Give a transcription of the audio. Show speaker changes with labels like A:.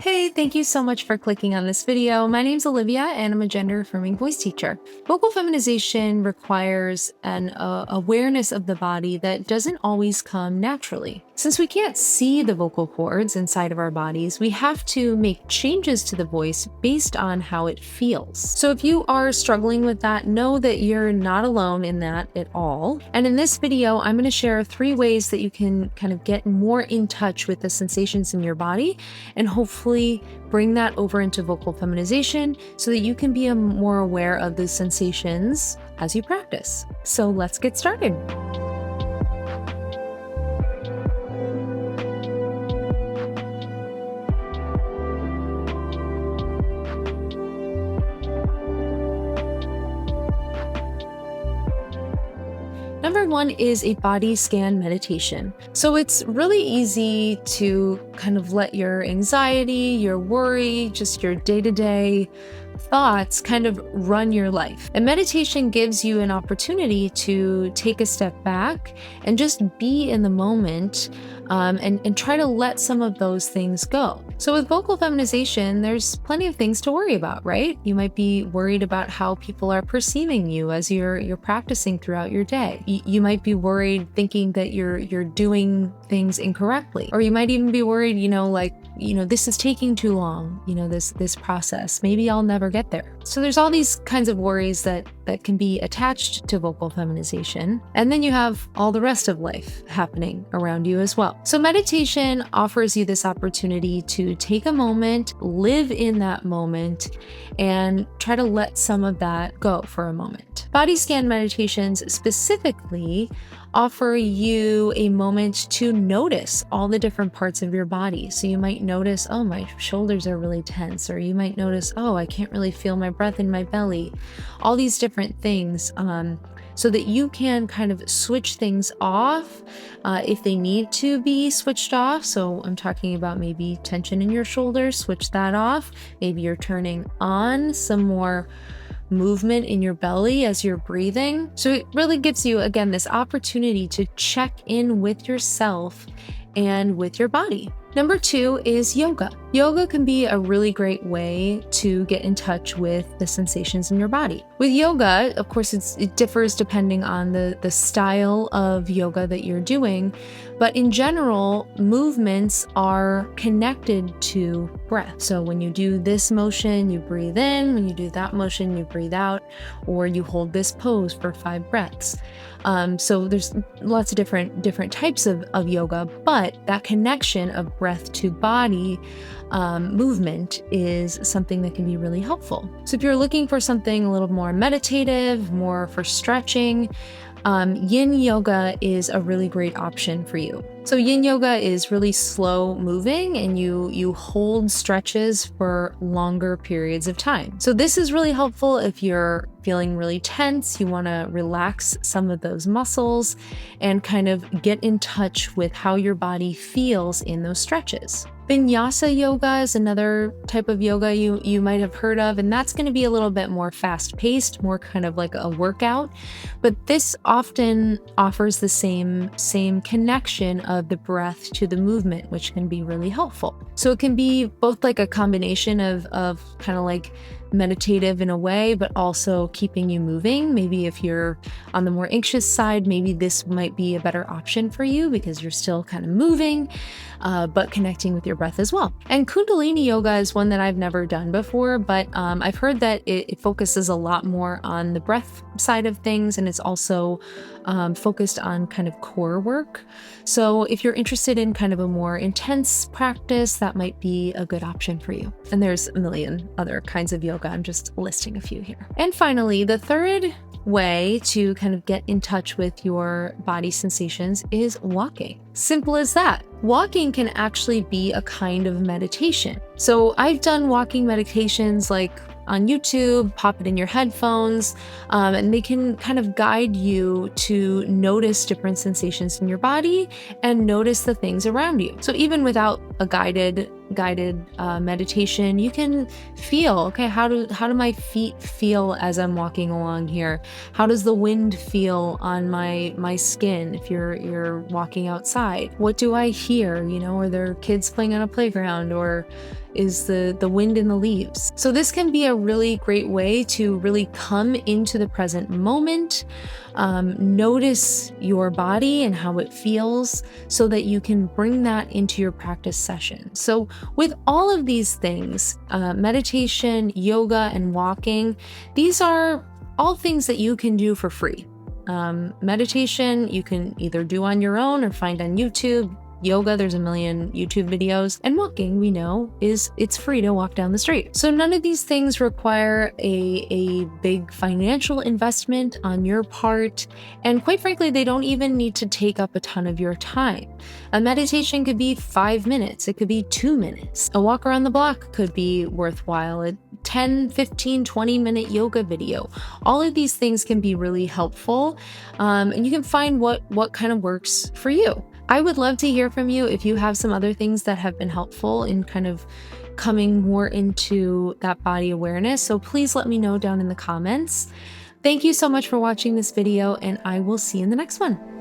A: Hey, thank you so much for clicking on this video. My name's Olivia and I'm a gender affirming voice teacher. Vocal feminization requires an awareness of the body that doesn't always come naturally. Since we can't see the vocal cords inside of our bodies, we have to make changes to the voice based on how it feels. So if you are struggling with that, know that you're not alone in that at all. And in this video, I'm going to share 3 ways that you can kind of get more in touch with the sensations in your body and hopefully bring that over into vocal feminization so that you can be more aware of the sensations as you practice. So let's get started. Number 1 is a body scan meditation. So it's really easy to kind of let your anxiety, your worry, just your day-to-day thoughts kind of run your life. And meditation gives you an opportunity to take a step back and just be in the moment and try to let some of those things go. So with vocal feminization, there's plenty of things to worry about, right? You might be worried about how people are perceiving you as you're practicing throughout your day. You might be worried thinking that you're doing things incorrectly. Or you might even be worried, this is taking too long, this process. Maybe I'll never get there. So there's all these kinds of worries that can be attached to vocal feminization. And then you have all the rest of life happening around you as well. So meditation offers you this opportunity to take a moment, live in that moment, and try to let some of that go for a moment. Body scan meditations specifically offer you a moment to notice all the different parts of your body. So you might notice, oh, my shoulders are really tense, or you might notice, oh, I can't really feel my breath in my belly. All these different things so that you can kind of switch things off if they need to be switched off. So I'm talking about maybe tension in your shoulders, switch that off. Maybe you're turning on some more movement in your belly as you're breathing. So it really gives you, again, this opportunity to check in with yourself and with your body. Number 2 is yoga. Yoga can be a really great way to get in touch with the sensations in your body. With yoga, of course, it differs depending on the style of yoga that you're doing, but in general, movements are connected to breath. So when you do this motion, you breathe in. When you do that motion, you breathe out, or you hold this pose for 5 breaths. So there's lots of different types of yoga, but that connection of breath to body movement is something that can be really helpful. So if you're looking for something a little more meditative, more for stretching, yin yoga is a really great option for you. So yin yoga is really slow moving and you hold stretches for longer periods of time. So this is really helpful if you're feeling really tense, you want to relax some of those muscles and kind of get in touch with how your body feels in those stretches. Vinyasa yoga is another type of yoga you might have heard of, and that's going to be a little bit more fast-paced, more kind of like a workout. But this often offers the same connection of the breath to the movement, which can be really helpful. So it can be both like a combination of kind of like meditative in a way, but also keeping you moving. Maybe if you're on the more anxious side, maybe this might be a better option for you because you're still kind of moving, but connecting with your breath as well. And Kundalini yoga is one that I've never done before, but I've heard that it focuses a lot more on the breath side of things, and it's also focused on kind of core work. So if you're interested in kind of a more intense practice, that might be a good option for you. And there's a million other kinds of yoga. I'm just listing a few here. And finally, the third way to kind of get in touch with your body sensations is walking. Simple as that. Walking can actually be a kind of meditation. So I've done walking meditations like on YouTube, pop it in your headphones, and they can kind of guide you to notice different sensations in your body and notice the things around you. So even without a guided guided meditation, you can feel, okay, how do my feet feel as I'm walking along here? How does the wind feel on my skin if you're walking outside? What do I hear? You know, are there kids playing on a playground, or is the wind in the leaves? So this can be a really great way to really come into the present moment, notice your body and how it feels, so that you can bring that into your practice session. So with all of these things, meditation, yoga, and walking, these are all things that you can do for free. Meditation, you can either do on your own or find on YouTube. Yoga, there's a million YouTube videos, and walking, we know, it's free to walk down the street. So none of these things require a big financial investment on your part, and quite frankly, they don't even need to take up a ton of your time. A meditation could be 5 minutes, it could be 2 minutes. A walk around the block could be worthwhile. A 10, 15, 20-minute yoga video. All of these things can be really helpful, and you can find what kind of works for you. I would love to hear from you if you have some other things that have been helpful in kind of coming more into that body awareness. So please let me know down in the comments. Thank you so much for watching this video, and I will see you in the next one.